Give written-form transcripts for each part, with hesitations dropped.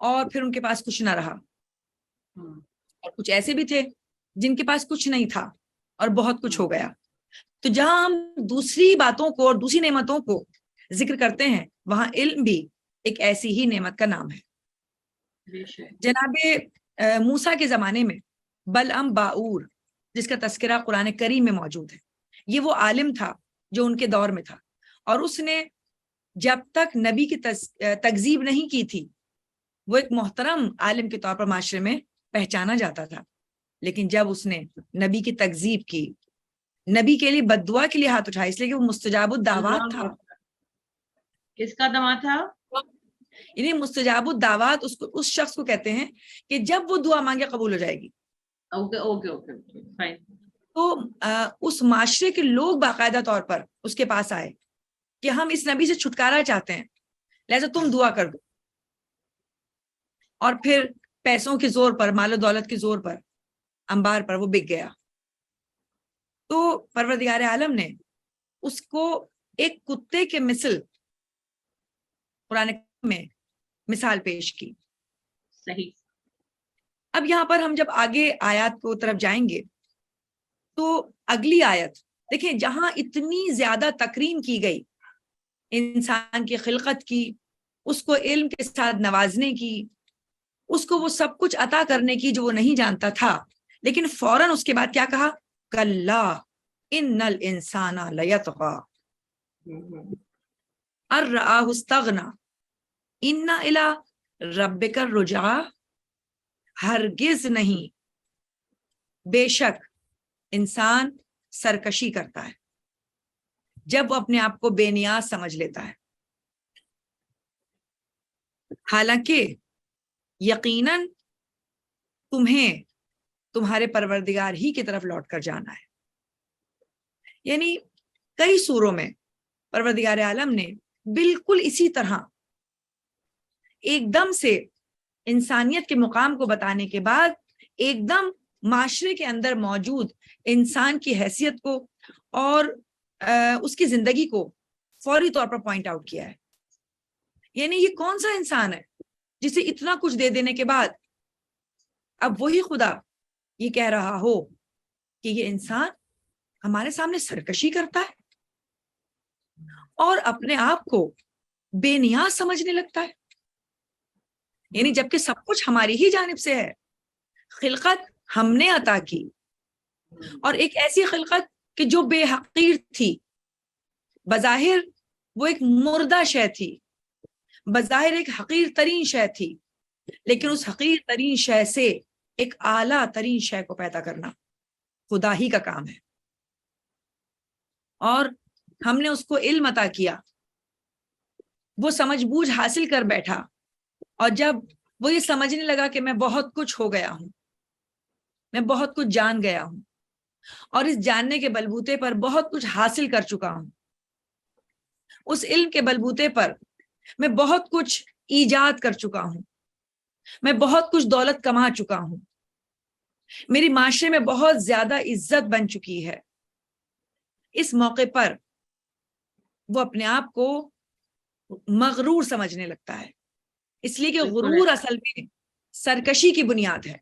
اور پھر ان کے پاس کچھ نہ رہا، اور کچھ ایسے بھی تھے جن کے پاس کچھ نہیں تھا اور بہت کچھ ہو گیا. تو جہاں ہم دوسری باتوں کو اور دوسری نعمتوں کو ذکر کرتے ہیں وہاں علم بھی ایک ایسی ہی نعمت کا نام ہے. جناب موسیٰ کے زمانے میں بلعم باؤر، جس کا تذکرہ قرآن کریم میں موجود ہے، یہ وہ عالم تھا جو ان کے دور میں تھا، اور اس نے جب تک نبی کی تکذیب نہیں کی تھی وہ ایک محترم عالم کے طور پر معاشرے میں پہچانا جاتا تھا. لیکن جب اس نے نبی کی تکذیب کی، نبی کے لیے بد دعا کے لیے ہاتھ اٹھایا، اس لیے کہ وہ مستجاب الدعوات تھا. کس کا دعا تھا؟ یعنی مستجاب الدعوات اس شخص کو کہتے ہیں کہ جب وہ دعا مانگے قبول ہو جائے گی. تو اس معاشرے کے لوگ باقاعدہ طور پر اس کے پاس آئے کہ ہم اس نبی سے چھٹکارا چاہتے ہیں، لہذا تم دعا کر دو. اور پھر پیسوں کے زور پر، مال و دولت کے زور پر، انبار پر وہ بک گیا. تو پروردگار عالم نے اس کو ایک کتے کے مثل قرآن میں مثال پیش کی. صحیح. اب یہاں پر ہم جب آگے آیات کو طرف جائیں گے تو اگلی آیت دیکھیں، جہاں اتنی زیادہ تکریم کی گئی انسان کی خلقت کی، اس کو علم کے ساتھ نوازنے کی، اس کو وہ سب کچھ عطا کرنے کی جو وہ نہیں جانتا تھا، لیکن فوراً اس کے بعد کیا کہا؟ کلا ان الانسان لیطغی ان رآہ استغنی ان الی ربک الرجعی. ہرگز نہیں، بے شک انسان سرکشی کرتا ہے جب وہ اپنے آپ کو بے نیاز سمجھ لیتا ہے، حالانکہ یقیناً تمہیں تمہارے پروردگار ہی کی طرف لوٹ کر جانا ہے. یعنی کئی سوروں میں پروردگار عالم نے بالکل اسی طرح ایک دم سے انسانیت کے مقام کو بتانے کے بعد ایک دم معاشرے کے اندر موجود انسان کی حیثیت کو اور اس کی زندگی کو فوری طور پر پوائنٹ آؤٹ کیا ہے. یعنی یہ کون سا انسان ہے جسے اتنا کچھ دے دینے کے بعد اب وہی خدا یہ کہہ رہا ہو کہ یہ انسان ہمارے سامنے سرکشی کرتا ہے اور اپنے آپ کو بے نیاز سمجھنے لگتا ہے. یعنی جبکہ سب کچھ ہماری ہی جانب سے ہے، خلقت ہم نے عطا کی، اور ایک ایسی خلقت کہ جو بے حقیر تھی، بظاہر وہ ایک مردہ شے تھی، بظاہر ایک حقیر ترین شے تھی، لیکن اس حقیر ترین شے سے ایک اعلیٰ ترین شے کو پیدا کرنا خدا ہی کا کام ہے. اور ہم نے اس کو علم عطا کیا، وہ سمجھ بوجھ حاصل کر بیٹھا، اور جب وہ یہ سمجھنے لگا کہ میں بہت کچھ ہو گیا ہوں، میں بہت کچھ جان گیا ہوں، اور اس جاننے کے بلبوتے پر بہت کچھ حاصل کر چکا ہوں، اس علم کے بلبوتے پر میں بہت کچھ ایجاد کر چکا ہوں، میں بہت کچھ دولت کما چکا ہوں، میری معاشرے میں بہت زیادہ عزت بن چکی ہے. اس موقع پر وہ اپنے آپ کو مغرور سمجھنے لگتا ہے، اس لیے کہ غرور اصل میں سرکشی کی بنیاد ہے.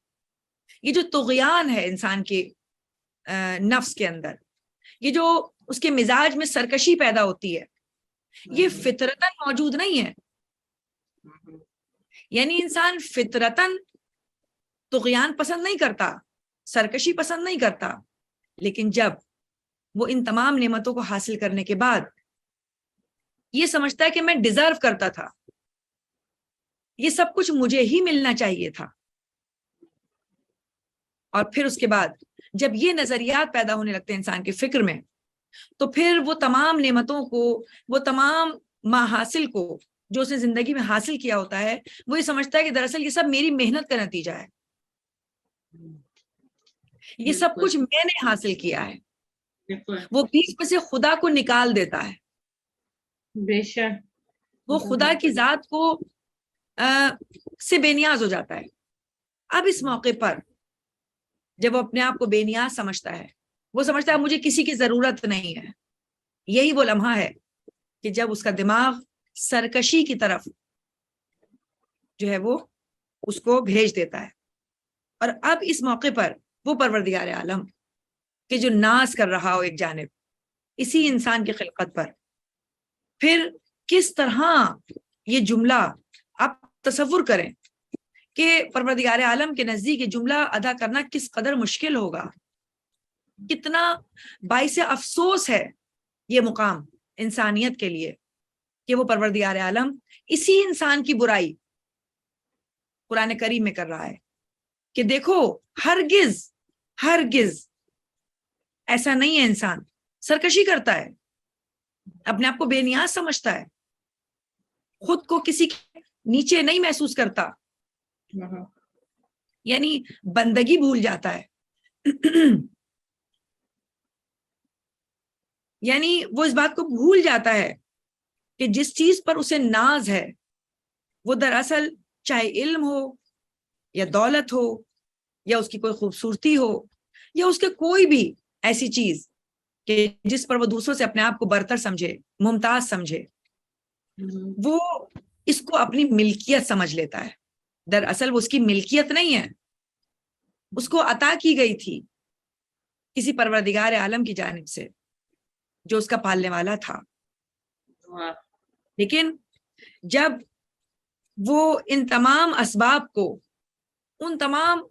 یہ جو طغیان ہے انسان کے نفس کے اندر، یہ جو اس کے مزاج میں سرکشی پیدا ہوتی ہے، یہ فطرتاً موجود نہیں ہے. یعنی انسان فطرتاً طغیان پسند نہیں کرتا، سرکشی پسند نہیں کرتا، لیکن جب وہ ان تمام نعمتوں کو حاصل کرنے کے بعد یہ سمجھتا ہے کہ میں ڈیزرو کرتا تھا، یہ سب کچھ مجھے ہی ملنا چاہیے تھا، اور پھر اس کے بعد جب یہ نظریات پیدا ہونے لگتے ہیں انسان کے فکر میں، تو پھر وہ تمام نعمتوں کو، وہ تمام محاصل کو جو اس نے زندگی میں حاصل کیا ہوتا ہے، وہ یہ سمجھتا ہے کہ دراصل یہ سب میری محنت کا نتیجہ ہے، یہ سب کچھ میں نے حاصل کیا ہے. وہ بیچ میں سے خدا کو نکال دیتا ہے، بے شک وہ خدا کی ذات کو سے بے نیاز ہو جاتا ہے. اب اس موقع پر جب وہ اپنے آپ کو بے نیاز سمجھتا ہے، وہ سمجھتا ہے مجھے کسی کی ضرورت نہیں ہے، یہی وہ لمحہ ہے کہ جب اس کا دماغ سرکشی کی طرف جو ہے وہ اس کو بھیج دیتا ہے. اور اب اس موقع پر وہ پروردگار عالم کہ جو ناز کر رہا ہو ایک جانب اسی انسان کی خلقت پر، پھر کس طرح یہ جملہ آپ تصور کریں کہ پروردگار عالم کے نزدیک یہ جملہ ادا کرنا کس قدر مشکل ہوگا، کتنا باعث افسوس ہے یہ مقام انسانیت کے لیے کہ وہ پروردگار عالم اسی انسان کی برائی قرآن کریم میں کر رہا ہے کہ دیکھو ہرگز ایسا نہیں ہے. انسان سرکشی کرتا ہے، اپنے آپ کو بے نیاز سمجھتا ہے، خود کو کسی کے نیچے نہیں محسوس کرتا، یعنی بندگی بھول جاتا ہے. یعنی وہ اس بات کو بھول جاتا ہے کہ جس چیز پر اسے ناز ہے وہ دراصل چاہے علم ہو یا دولت ہو یا اس کی کوئی خوبصورتی ہو یا اس کے کوئی بھی ایسی چیز کہ جس پر وہ دوسروں سے اپنے آپ کو برتر سمجھے، ممتاز سمجھے، وہ اس کو اپنی ملکیت سمجھ لیتا ہے. دراصل وہ اس کی ملکیت نہیں ہے، اس کو عطا کی گئی تھی کسی پروردگار عالم کی جانب سے جو اس کا پالنے والا تھا. لیکن جب وہ ان تمام اسباب کو، ان تمام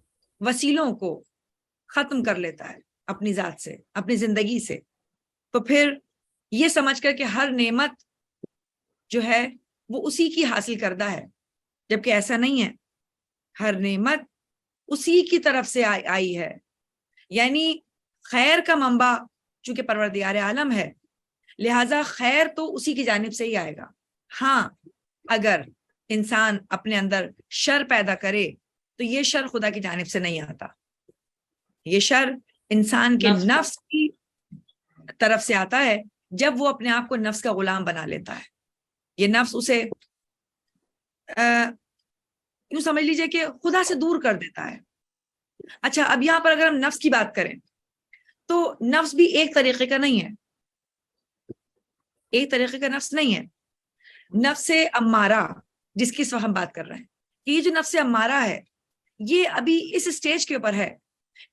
وسیلوں کو ختم کر لیتا ہے اپنی ذات سے، اپنی زندگی سے، تو پھر یہ سمجھ کر کہ ہر نعمت جو ہے وہ اسی کی حاصل کردہ ہے، جبکہ ایسا نہیں ہے. ہر نعمت اسی کی طرف سے آئی ہے، یعنی خیر کا منبع چونکہ پروردگار عالم ہے، لہذا خیر تو اسی کی جانب سے ہی آئے گا. ہاں اگر انسان اپنے اندر شر پیدا کرے تو یہ شر خدا کی جانب سے نہیں آتا، یہ شر انسان کے نفس کی طرف سے آتا ہے جب وہ اپنے آپ کو نفس کا غلام بنا لیتا ہے. یہ نفس اسے یوں سمجھ لیجئے کہ خدا سے دور کر دیتا ہے. اچھا، اب یہاں پر اگر ہم نفس کی بات کریں تو نفس بھی ایک طریقے کا نہیں ہے، ایک طریقے کا نفس نہیں ہے. نفس امارہ جس کی اس وقت ہم بات کر رہے ہیں، کہ یہ جو نفس امارہ ہے یہ ابھی اس سٹیج کے اوپر ہے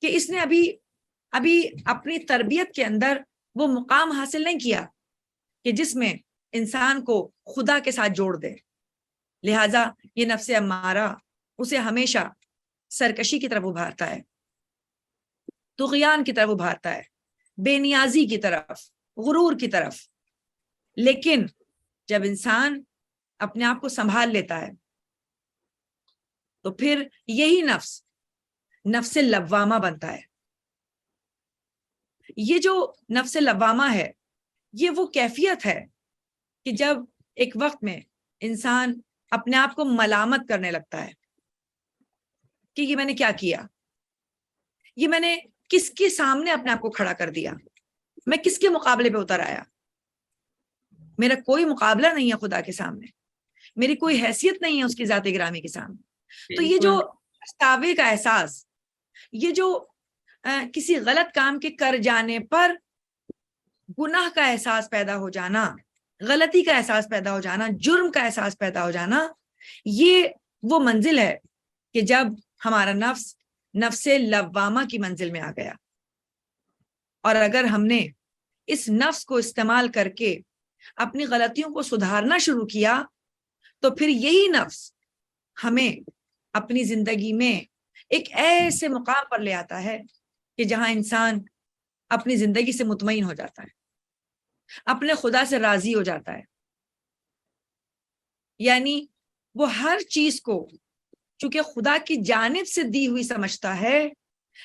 کہ اس نے ابھی اپنی تربیت کے اندر وہ مقام حاصل نہیں کیا کہ جس میں انسان کو خدا کے ساتھ جوڑ دے. لہذا یہ نفس امارہ اسے ہمیشہ سرکشی کی طرف ابھارتا ہے، طغیان کی طرف ابھارتا ہے، بے نیازی کی طرف، غرور کی طرف. لیکن جب انسان اپنے آپ کو سنبھال لیتا ہے تو پھر یہی نفس لوامہ بنتا ہے. یہ جو نفس لوامہ ہے یہ وہ کیفیت ہے کہ جب ایک وقت میں انسان اپنے آپ کو ملامت کرنے لگتا ہے کہ یہ میں نے کیا کیا، یہ میں نے کس کے سامنے اپنے آپ کو کھڑا کر دیا، میں کس کے مقابلے پہ اتر آیا، میرا کوئی مقابلہ نہیں ہے خدا کے سامنے، میری کوئی حیثیت نہیں ہے اس کی ذات گرامی کے سامنے. تو یہ جو پچھتاوے کا احساس، یہ جو کسی غلط کام کے کر جانے پر گناہ کا احساس پیدا ہو جانا، غلطی کا احساس پیدا ہو جانا، جرم کا احساس پیدا ہو جانا، یہ وہ منزل ہے کہ جب ہمارا نفس لوامہ کی منزل میں آ گیا. اور اگر ہم نے اس نفس کو استعمال کر کے اپنی غلطیوں کو سدھارنا شروع کیا تو پھر یہی نفس ہمیں اپنی زندگی میں ایک ایسے مقام پر لے آتا ہے کہ جہاں انسان اپنی زندگی سے مطمئن ہو جاتا ہے، اپنے خدا سے راضی ہو جاتا ہے. یعنی وہ ہر چیز کو چونکہ خدا کی جانب سے دی ہوئی سمجھتا ہے،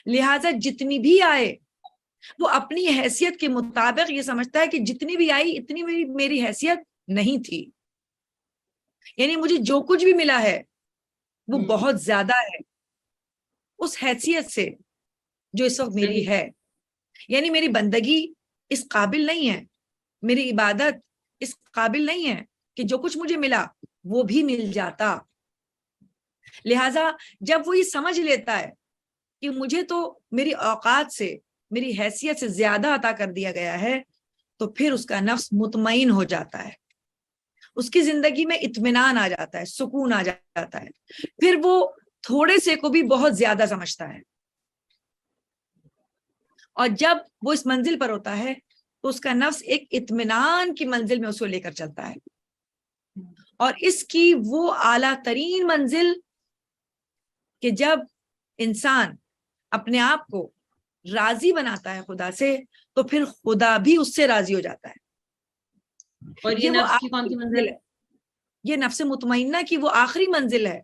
لہذا جتنی بھی آئے وہ اپنی حیثیت کے مطابق یہ سمجھتا ہے کہ جتنی بھی آئی اتنی میری حیثیت نہیں تھی. یعنی مجھے جو کچھ بھی ملا ہے وہ بہت زیادہ ہے اس حیثیت سے جو اس وقت میری ہے. یعنی میری بندگی اس قابل نہیں ہے، میری عبادت اس قابل نہیں ہے کہ جو کچھ مجھے ملا وہ بھی مل جاتا. لہٰذا جب وہ یہ سمجھ لیتا ہے کہ مجھے تو میری اوقات سے، میری حیثیت سے زیادہ عطا کر دیا گیا ہے، تو پھر اس کا نفس مطمئن ہو جاتا ہے، اس کی زندگی میں اطمینان آ جاتا ہے، سکون آ جاتا ہے. پھر وہ تھوڑے سے کو بھی بہت زیادہ سمجھتا ہے، اور جب وہ اس منزل پر ہوتا ہے تو اس کا نفس ایک اطمینان کی منزل میں اس کو لے کر چلتا ہے، اور اس کی وہ اعلیٰ ترین منزل کہ جب انسان اپنے آپ کو راضی بناتا ہے خدا سے تو پھر خدا بھی اس سے راضی ہو جاتا ہے۔ اور یہ نفس کی کون سی منزل ہے؟ یہ نفس مطمئنہ کی وہ آخری منزل ہے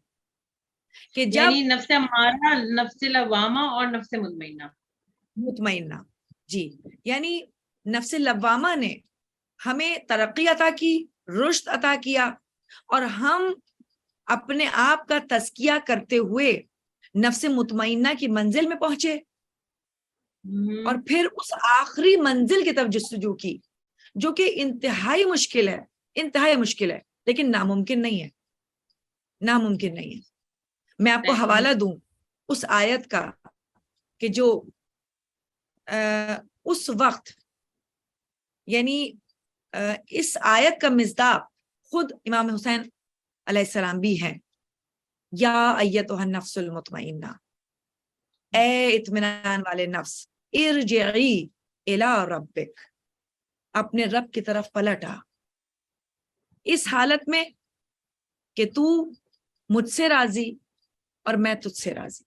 کہ جب یعنی نفس امارہ، نفس لوامہ اور نفس مطمئنہ، جی، یعنی نفس لوامہ نے ہمیں ترقی عطا کی، رشد عطا کیا، اور ہم اپنے آپ کا تزکیہ کرتے ہوئے نفس مطمئنہ کی منزل میں پہنچے، اور پھر اس آخری منزل کی طرف جستجو کی، جو کہ انتہائی مشکل ہے، انتہائی مشکل ہے، لیکن ناممکن نہیں ہے، ناممکن نہیں ہے۔ میں آپ کو حوالہ دوں اس آیت کا کہ جو اس وقت، یعنی اس آیت کا مصداق خود امام حسین علیہ السلام بھی ہیں۔ یا ایتھا النفس المطمئنہ، اے اطمینان والے نفس، ارجعی الی ربک، اپنے رب کی طرف پلٹا، اس حالت میں کہ تو مجھ سے راضی اور میں تجھ سے راضی،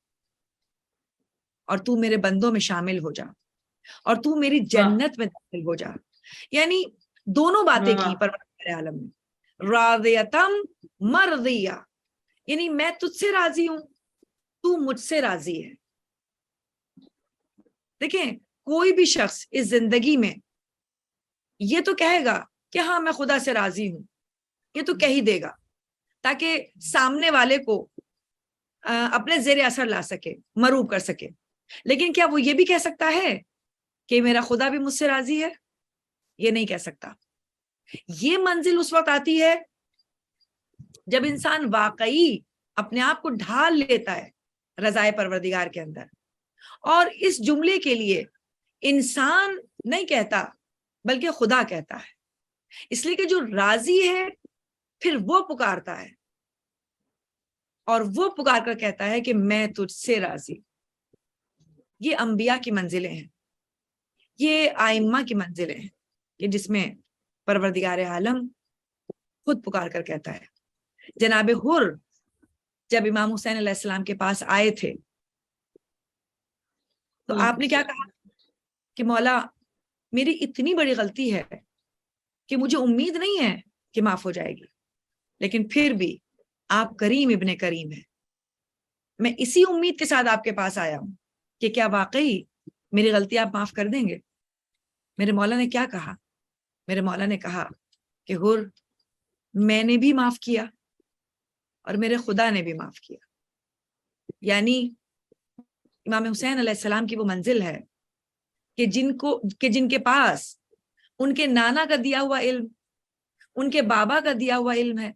اور تو میرے بندوں میں شامل ہو جا، اور تو میری جنت میں داخل ہو جا۔ یعنی دونوں باتیں کی پروردگار عالم نے، راضیتم مرضیہ، یعنی میں تجھ سے راضی ہوں، تو مجھ سے راضی ہے۔ دیکھیں، کوئی بھی شخص اس زندگی میں یہ تو کہے گا کہ ہاں میں خدا سے راضی ہوں، یہ تو کہہ ہی دے گا تاکہ سامنے والے کو اپنے زیر اثر لا سکے، مروب کر سکے، لیکن کیا وہ یہ بھی کہہ سکتا ہے کہ میرا خدا بھی مجھ سے راضی ہے؟ یہ نہیں کہہ سکتا۔ یہ منزل اس وقت آتی ہے جب انسان واقعی اپنے آپ کو ڈھال لیتا ہے رضائے پروردگار کے اندر، اور اس جملے کے لیے انسان نہیں کہتا بلکہ خدا کہتا ہے، اس لیے کہ جو راضی ہے پھر وہ پکارتا ہے، اور وہ پکار کر کہتا ہے کہ میں تجھ سے راضی۔ یہ انبیاء کی منزلیں ہیں، یہ آئمہ کی منزلیں ہیں کہ جس میں پروردگار عالم خود پکار کر کہتا ہے۔ جناب حر جب امام حسین علیہ السلام کے پاس آئے تھے تو آپ نے کیا کہا کہ مولا میری اتنی بڑی غلطی ہے کہ مجھے امید نہیں ہے کہ معاف ہو جائے گی، لیکن پھر بھی آپ کریم ابن کریم ہیں، میں اسی امید کے ساتھ آپ کے پاس آیا ہوں کہ کیا واقعی میری غلطی آپ معاف کر دیں گے؟ میرے مولا نے کیا کہا؟ میرے مولا نے کہا کہ حر میں نے بھی معاف کیا اور میرے خدا نے بھی معاف کیا۔ یعنی امام حسین علیہ السلام کی وہ منزل ہے کہ جن کے پاس ان کے نانا کا دیا ہوا علم، ان کے بابا کا دیا ہوا علم ہے،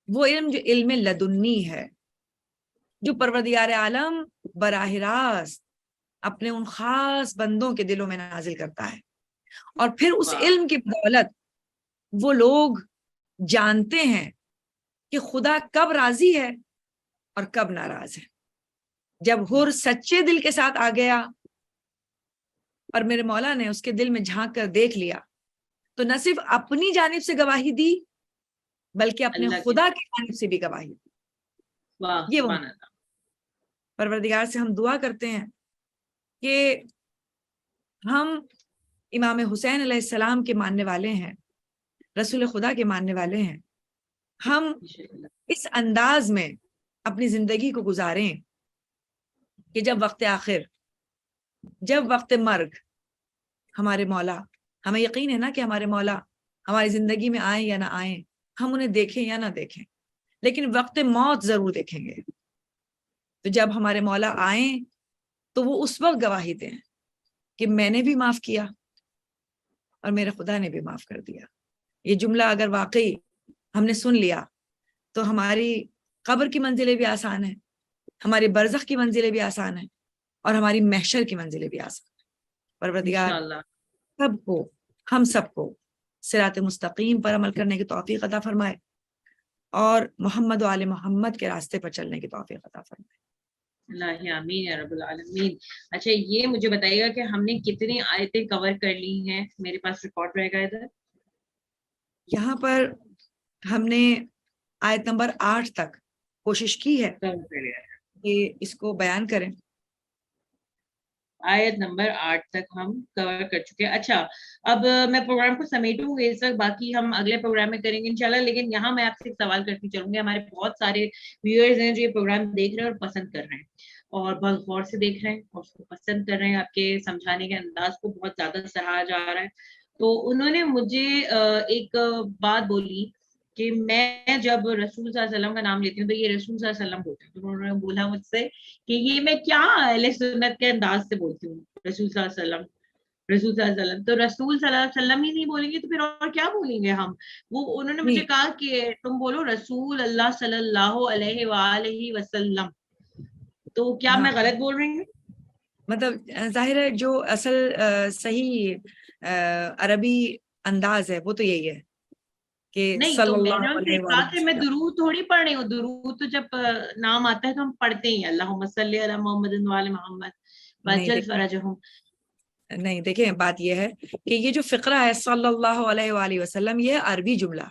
وہ علم جو علم لدنی ہے، جو پروردگار عالم براہ راست اپنے ان خاص بندوں کے دلوں میں نازل کرتا ہے، اور پھر اس علم کی بدولت وہ لوگ جانتے ہیں کہ خدا کب راضی ہے اور کب ناراض ہے۔ جب حر سچے دل کے ساتھ آ گیا اور میرے مولا نے اس کے دل میں جھانک کر دیکھ لیا تو نہ صرف اپنی جانب سے گواہی دی بلکہ اپنے خدا کی جانب سے بھی گواہی دی۔ یہ وہ پروردگار سے ہم دعا کرتے ہیں کہ ہم امام حسین علیہ السلام کے ماننے والے ہیں، رسول خدا کے ماننے والے ہیں، ہم اس انداز میں اپنی زندگی کو گزاریں کہ جب وقت آخر، جب وقت مرگ، ہمارے مولا، ہمیں یقین ہے نا کہ ہمارے مولا ہماری زندگی میں آئیں یا نہ آئیں، ہم انہیں دیکھیں یا نہ دیکھیں، لیکن وقت موت ضرور دیکھیں گے۔ تو جب ہمارے مولا آئیں تو وہ اس وقت گواہی دیں کہ میں نے بھی معاف کیا اور میرے خدا نے بھی معاف کر دیا۔ یہ جملہ اگر واقعی ہم نے سن لیا تو ہماری قبر کی منزلیں بھی آسان ہیں، ہماری برزخ کی منزلیں بھی آسان ہیں، اور ہماری محشر کی منزلیں بھی آسان ہیں۔ پروردگار سب کو، ہم سب کو صراط مستقیم پر عمل کرنے کی توفیق عطا فرمائے اور محمد و آل محمد کے راستے پر چلنے کی توفیق عطا فرمائے۔ اللہ آمین یا رب العالمین. اچھا یہ مجھے بتائیے گا کہ ہم نے کتنی آیتیں کور کر لی ہیں؟ میرے پاس ریکارڈ رہے گا ادھر. یہاں پر ہم نے آیت نمبر 8 تک کوشش کی ہے کہ اس کو بیان کریں. آیت نمبر 8 تک ہم کور کر چکے ہیں. اچھا اب میں پروگرام کو سمیٹوں گی اس وقت، باقی ہم اگلے پروگرام میں کریں گے انشاءاللہ. لیکن یہاں میں آپ سے ایک سوال کرتی چلوں گی. ہمارے بہت سارے ویورز ہیں جو یہ پروگرام دیکھ رہے ہیں اور پسند کر رہے ہیں اور بہت غور سے دیکھ رہے ہیں اور اس کو پسند کر رہے ہیں. آپ کے سمجھانے کے انداز کو بہت زیادہ سراہا جا رہا ہے. تو انہوں نے مجھے ایک بات بولی کہ میں جب رسول صلی اللہ علیہ وسلم کا نام لیتی ہوں تو یہ رسول صلی اللہ علیہ وسلم بولتے ہیں. تو انہوں نے بولا مجھ سے کہ یہ میں کیا اہل سنت کے انداز سے بولتی ہوں، رسول صلی اللہ علیہ وسلم رسول صلی اللہ علیہ وسلم. تو رسول صلی اللہ علیہ وسلم ہی نہیں بولیں گے تو پھر اور کیا بولیں گے ہم؟ وہ انہوں نے مجھے کہا کہ تم بولو رسول اللہ صلی اللہ علیہ وآلہ وسلم. تو کیا میں غلط بول رہی ہوں؟ مطلب ظاہر ہے جو اصل صحیح عربی انداز ہے وہ تو یہی ہے کہ نہیں. صلی تو میں اللہ نے ان سے علیہ کہا وآلہ کہ میں وسلم. درود تھوڑی پڑھ رہی ہوں. درود تو جب نام آتا ہے تو ہم پڑھتے ہی ہیں، اللہم صلی علی محمد وعلی محمد وجل فرجہم. نہیں دیکھیں بات یہ ہے کہ یہ جو فقرہ ہے صلی اللہ علیہ وآلہ وسلم یہ عربی جملہ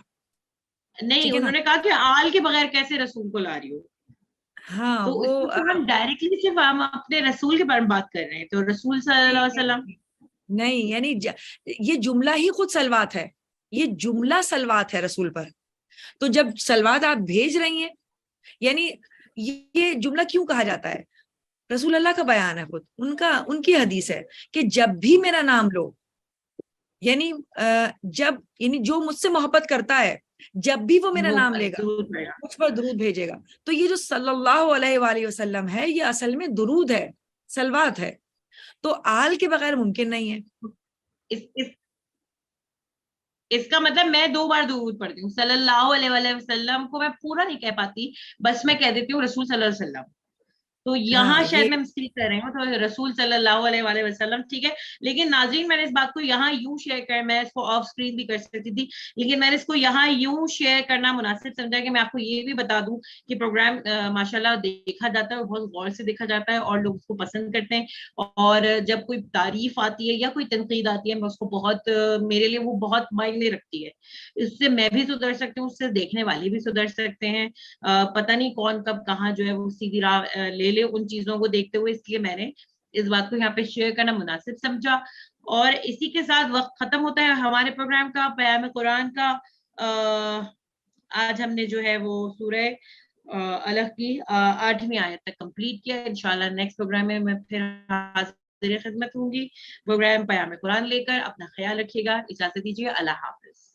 نہیں. انہوں نے کہا کہ آل کے بغیر کیسے رسول کو لا رہی ہو. ہاں تو اس وہ میں تو ہم ڈائریکٹلی صرف ہم اپنے رسول کے بارے میں بات کر رہے ہیں. تو رسول صلی اللہ علیہ وسلم نہیں، یعنی یہ جملہ ہی خود سلوات ہے. یہ جملہ سلوات ہے رسول پر. تو جب سلوات آپ بھیج رہی ہیں یعنی یہ جملہ کیوں کہا جاتا ہے؟ رسول اللہ کا بیان ہے، خود ان کی حدیث ہے کہ جب بھی میرا نام لو، یعنی یعنی جو مجھ سے محبت کرتا ہے جب بھی وہ میرا نام لے گا مجھ پر درود بھیجے گا. تو یہ جو صلی اللہ علیہ وآلہ وسلم ہے یہ اصل میں درود ہے، سلوات ہے. تو آل کے بغیر ممکن نہیں ہے. اس کا مطلب میں 2 بار درود پڑھتی ہوں. صلی اللہ علیہ وسلم کو میں پورا نہیں کہہ پاتی، بس میں کہہ دیتی ہوں رسول صلی اللہ علیہ وسلم. تو یہاں شاید میں مسٹیک کر رہی ہوں. تو رسول صلی اللہ علیہ وآلہ وسلم ٹھیک ہے. لیکن ناظرین میں نے اس بات کو یہاں یوں شیئر کر، میں اس کو آف اسکرین بھی کر سکتی تھی لیکن میں نے اس کو یہاں یوں شیئر کرنا مناسب سمجھا کہ میں آپ کو یہ بھی بتا دوں کہ پروگرام ماشاءاللہ دیکھا جاتا ہے اور بہت غور سے دیکھا جاتا ہے اور لوگ اس کو پسند کرتے ہیں. اور جب کوئی تعریف آتی ہے یا کوئی تنقید آتی ہے میں اس کو بہت میرے لیے وہ بہت معنی رکھتی ہے. اس سے میں بھی سدھر سکتی ہوں، اس سے دیکھنے والے بھی سدھر سکتے ہیں. پتہ نہیں کون کب کہاں جو ہے وہ سیدھی راہ لے لے ان چیزوں کو دیکھتے ہوئے، اس لیے میں نے اس بات کو یہاں پہ شیئر کرنا مناسب سمجھا. اور اسی کے ساتھ وقت ختم ہوتا ہے ہمارے پروگرام کا، پیام قرآن کا. آج ہم نے جو ہے وہ سورہ الگ کی 8ویں آیت تک کمپلیٹ کیا. انشاءاللہ نیکسٹ پروگرام میں پھر حاضر خدمت ہوں گی پروگرام پیام قرآن لے کر. اپنا خیال رکھیے گا، اجازت دیجیے، اللہ حافظ.